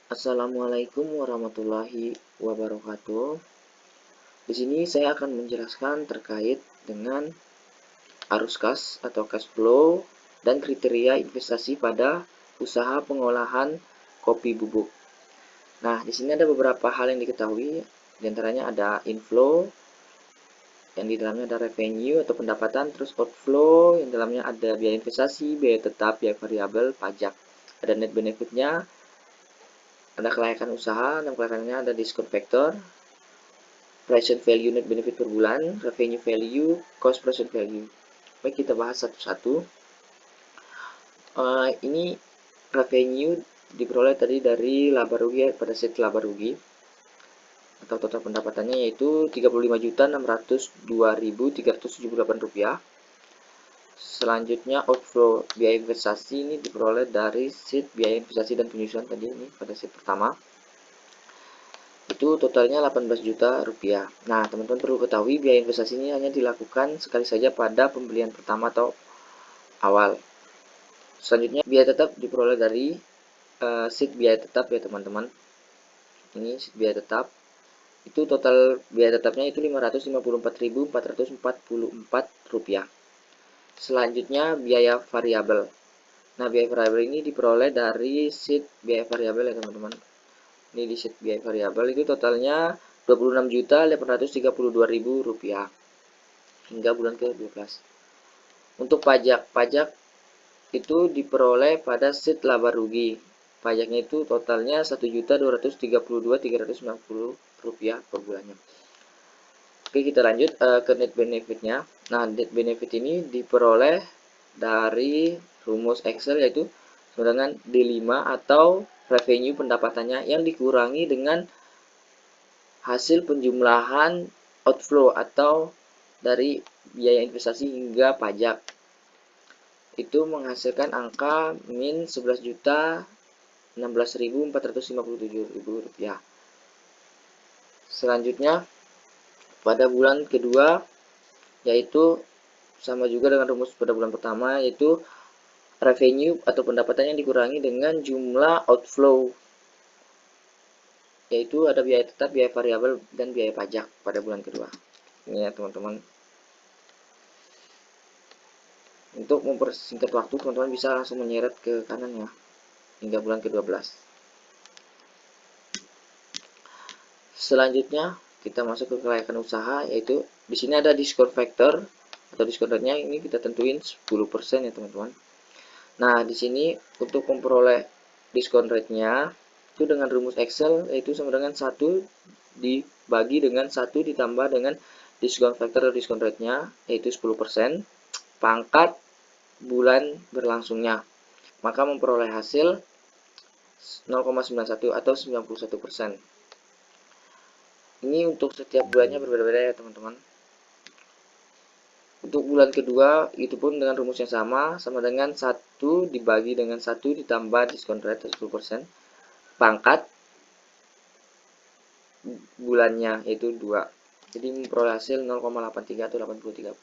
Assalamualaikum warahmatullahi wabarakatuh. Di sini saya akan menjelaskan terkait dengan arus kas atau cash flow dan kriteria investasi pada usaha pengolahan kopi bubuk. Nah, di sini ada beberapa hal yang diketahui. Di antaranya ada inflow, yang di dalamnya ada revenue atau pendapatan, terus outflow, yang di dalamnya ada biaya investasi, biaya tetap, biaya variabel, pajak. Ada net benefitnya, ada kelayakan usaha, dan kelayakannya ada discount factor, present value net benefit per bulan, revenue value, cost present value. Baik, kita bahas satu-satu. Ini revenue diperoleh tadi dari laba rugi pada set laba rugi atau total pendapatannya yaitu Rp35.602.378. Selanjutnya outflow biaya investasi ini diperoleh dari sheet biaya investasi dan penyusunan tadi ini pada sheet pertama. Itu totalnya Rp18 juta. Nah, teman-teman perlu ketahui biaya investasi ini hanya dilakukan sekali saja pada pembelian pertama atau awal. Selanjutnya biaya tetap diperoleh dari sheet biaya tetap ya teman-teman. Ini sheet biaya tetap. Itu total biaya tetapnya itu Rp554.444. Selanjutnya biaya variabel. Nah, biaya variabel ini diperoleh dari sheet biaya variabel ya teman-teman. Ini di sheet biaya variabel itu totalnya Rp26.832.000 hingga bulan ke-12. Untuk pajak itu diperoleh pada sheet laba rugi. Pajaknya itu totalnya Rp1.232.390 per bulannya. Oke, kita lanjut ke net benefitnya. Nah, net benefit ini diperoleh dari rumus Excel yaitu sama dengan D5 atau revenue pendapatannya yang dikurangi dengan hasil penjumlahan outflow atau dari biaya investasi hingga pajak. Itu menghasilkan angka min Rp11.016.457.000. Selanjutnya pada bulan kedua yaitu sama juga dengan rumus pada bulan pertama, yaitu revenue atau pendapatan yang dikurangi dengan jumlah outflow, yaitu ada biaya tetap, biaya variabel, dan biaya pajak pada bulan kedua. Ini ya teman-teman. Untuk mempersingkat waktu, teman-teman bisa langsung menyeret ke kanan ya hingga bulan ke-12. Selanjutnya kita masuk ke kelayakan usaha, yaitu di sini ada discount factor atau discount rate-nya ini kita tentuin 10% ya teman-teman. Nah, di sini untuk memperoleh discount rate-nya itu dengan rumus Excel yaitu sama dengan 1 dibagi dengan 1 ditambah dengan discount factor atau discount rate-nya yaitu 10% pangkat bulan berlangsungnya. Maka memperoleh hasil 0,91 atau 91%. Ini untuk setiap bulannya berbeda-beda ya teman-teman. Untuk bulan kedua itu pun dengan rumus yang sama dengan 1 dibagi dengan 1 ditambah diskon rate 10%, pangkat bulannya yaitu 2. Jadi memperoleh hasil 0,83 atau 83%.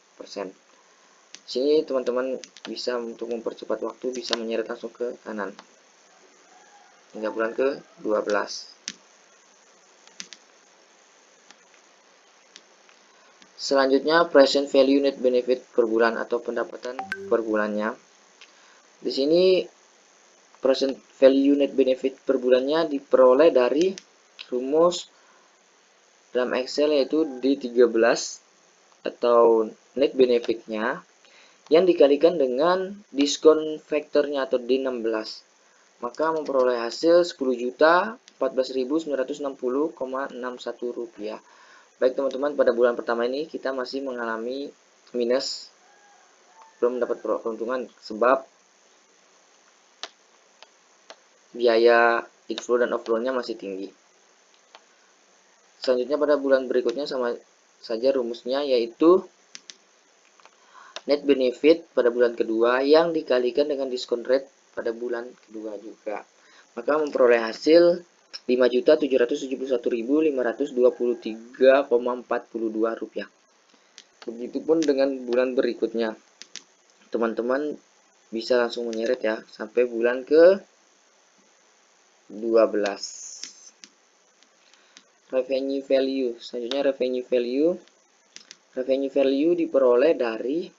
Sini teman-teman bisa untuk mempercepat waktu bisa menyeret langsung ke kanan hingga bulan ke-12. Selanjutnya present value net benefit per bulan atau pendapatan per bulannya. Di sini present value net benefit per bulannya diperoleh dari rumus dalam Excel yaitu D13 atau net benefitnya yang dikalikan dengan diskon faktornya atau D16. Maka memperoleh hasil Rp10.014.960,61. Baik teman-teman, pada bulan pertama ini kita masih mengalami minus, belum mendapat keuntungan sebab biaya inflow dan outflow-nya masih tinggi. Selanjutnya pada bulan berikutnya sama saja rumusnya yaitu net benefit pada bulan kedua yang dikalikan dengan diskon rate pada bulan kedua juga. Maka memperoleh hasil Rp5.771.523,42. Begitupun dengan bulan berikutnya. Teman-teman bisa langsung menyeret ya sampai bulan ke Revenue value. Selanjutnya revenue value. Revenue value diperoleh dari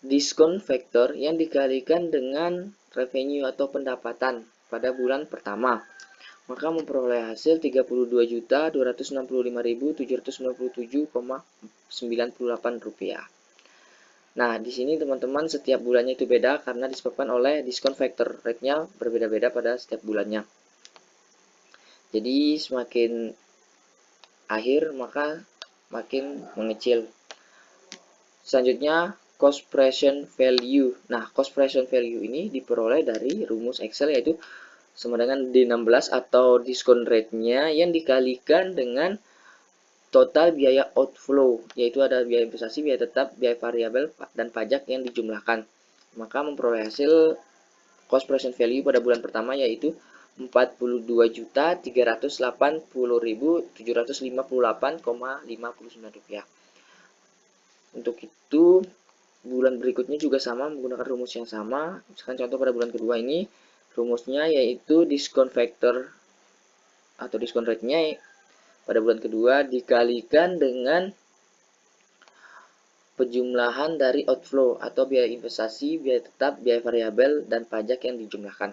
diskon factor yang dikalikan dengan revenue atau pendapatan pada bulan pertama. Maka memperoleh hasil 32.265.797,98 rupiah. Nah, di sini teman-teman setiap bulannya itu beda karena disebabkan oleh diskon factor. Rate-nya berbeda-beda pada setiap bulannya. Jadi semakin akhir maka makin mengecil. Selanjutnya cost present value. Nah, cost present value ini diperoleh dari rumus Excel yaitu sama dengan D16 atau diskon rate-nya yang dikalikan dengan total biaya outflow, yaitu ada biaya investasi, biaya tetap, biaya variabel, dan pajak yang dijumlahkan. Maka memperoleh hasil cost present value pada bulan pertama yaitu 42.380.758,59 rupiah. Untuk itu bulan berikutnya juga sama menggunakan rumus yang sama. Misalkan contoh pada bulan kedua ini rumusnya yaitu diskon factor atau diskon rate-nya pada bulan kedua dikalikan dengan penjumlahan dari outflow atau biaya investasi, biaya tetap, biaya variabel, dan pajak yang dijumlahkan.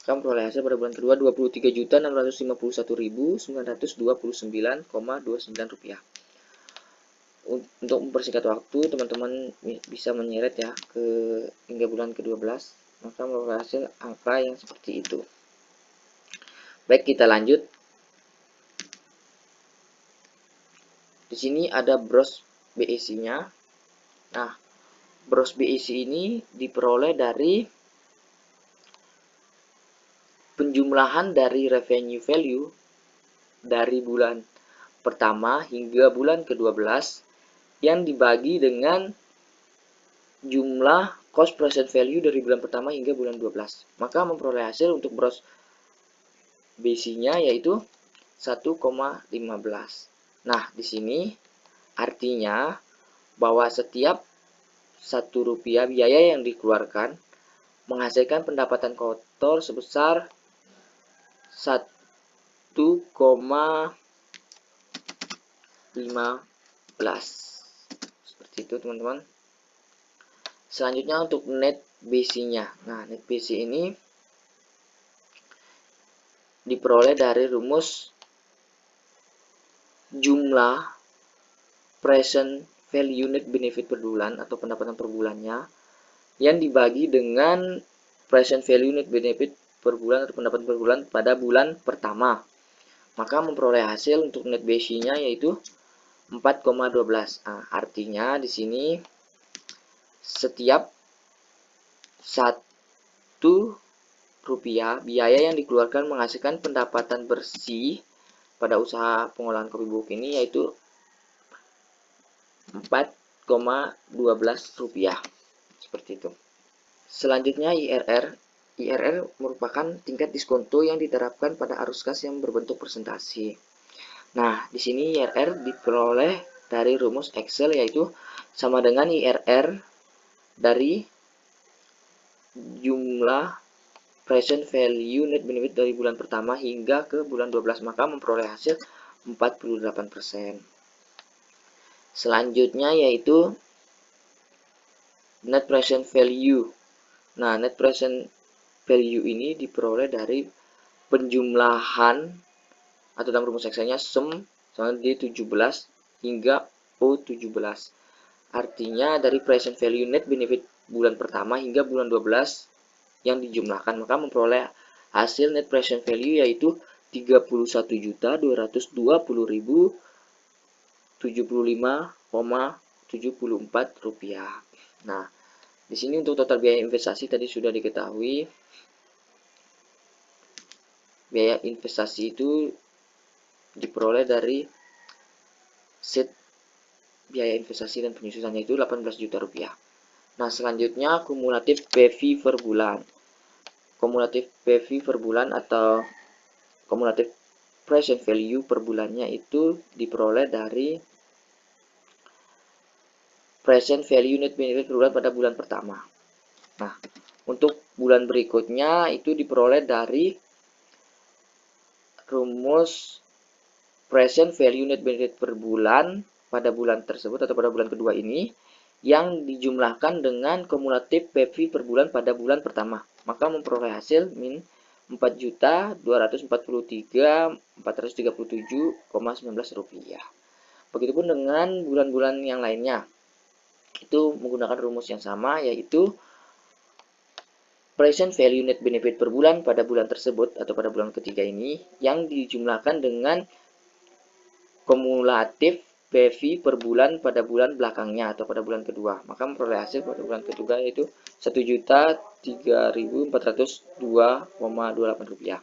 Kamu peroleh hasil pada bulan kedua 23.651.929,29 rupiah. Untuk mempersingkat waktu, teman-teman bisa menyeret ya hingga bulan ke-12, maka memperoleh hasil angka yang seperti itu. Baik, kita lanjut. Di sini ada bros BEC-nya. Nah, bros BEC ini diperoleh dari penjumlahan dari revenue value dari bulan pertama hingga bulan ke-12 yang dibagi dengan jumlah cost present value dari bulan pertama hingga bulan 12. Maka memperoleh hasil untuk gross BC-nya yaitu 1,15. Nah, di sini artinya bahwa setiap Rp1 biaya yang dikeluarkan menghasilkan pendapatan kotor sebesar 1,15. Seperti itu teman-teman. Selanjutnya untuk net BC-nya. Nah, net BC ini diperoleh dari rumus jumlah present value net benefit per bulan atau pendapatan per bulannya yang dibagi dengan present value net benefit per bulan atau pendapatan per bulan pada bulan pertama. Maka memperoleh hasil untuk net BC-nya yaitu 4,12. Nah, artinya di sini setiap Rp1 biaya yang dikeluarkan menghasilkan pendapatan bersih pada usaha pengolahan kopi bubuk ini yaitu Rp4,12. Seperti itu. Selanjutnya IRR. IRR merupakan tingkat diskonto yang diterapkan pada arus kas yang berbentuk persentase. Nah, di sini IRR diperoleh dari rumus Excel yaitu sama dengan IRR dari jumlah present value net benefit dari bulan pertama hingga ke bulan 12, maka memperoleh hasil 48%. Selanjutnya yaitu net present value. Nah, net present value ini diperoleh dari penjumlahan atau dalam rumus Excel-nya sum sama D17 hingga O17. Artinya dari present value net benefit bulan pertama hingga bulan 12 yang dijumlahkan, maka memperoleh hasil net present value yaitu Rp31.220.75,74. Nah, di sini untuk total biaya investasi tadi sudah diketahui. Biaya investasi itu diperoleh dari set biaya investasi dan penyusunannya itu Rp18 juta. Nah, selanjutnya kumulatif PV per bulan. Kumulatif PV per bulan atau kumulatif present value per bulannya itu diperoleh dari present value net benefit per bulan pada bulan pertama. Nah, untuk bulan berikutnya itu diperoleh dari rumus present value net benefit per bulan pada bulan tersebut atau pada bulan kedua ini yang dijumlahkan dengan kumulatif PV per bulan pada bulan pertama, maka memperoleh hasil min 4.243.437,19 rupiah. Begitupun dengan bulan-bulan yang lainnya, itu menggunakan rumus yang sama, yaitu present value net benefit per bulan pada bulan tersebut atau pada bulan ketiga ini yang dijumlahkan dengan kumulatif PV per bulan pada bulan belakangnya atau pada bulan kedua, maka memperoleh hasil pada bulan kedua yaitu 1.003.402,28 rupiah.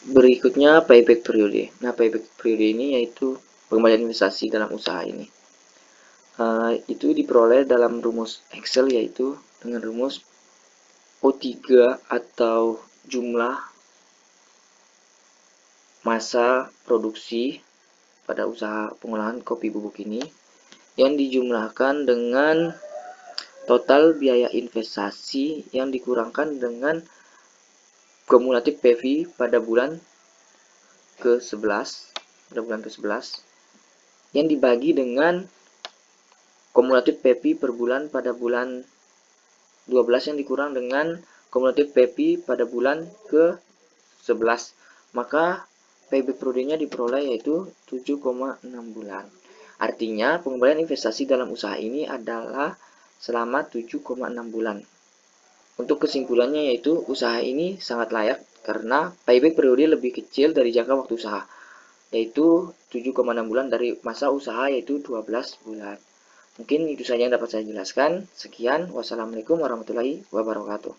Berikutnya payback periode. Nah, payback periode ini yaitu pengembalian investasi dalam usaha ini. Itu diperoleh dalam rumus Excel, yaitu dengan rumus O3 atau jumlah masa produksi pada usaha pengolahan kopi bubuk ini yang dijumlahkan dengan total biaya investasi yang dikurangkan dengan kumulatif PV pada bulan ke-11 yang dibagi dengan kumulatif PV per bulan pada bulan 12 yang dikurang dengan kumulatif PV pada bulan ke-11, maka payback periodenya diperoleh yaitu 7,6 bulan. Artinya pengembalian investasi dalam usaha ini adalah selama 7,6 bulan. Untuk kesimpulannya yaitu usaha ini sangat layak karena payback periode lebih kecil dari jangka waktu usaha, yaitu 7,6 bulan dari masa usaha yaitu 12 bulan. Mungkin itu saja yang dapat saya jelaskan. Sekian, wassalamualaikum warahmatullahi wabarakatuh.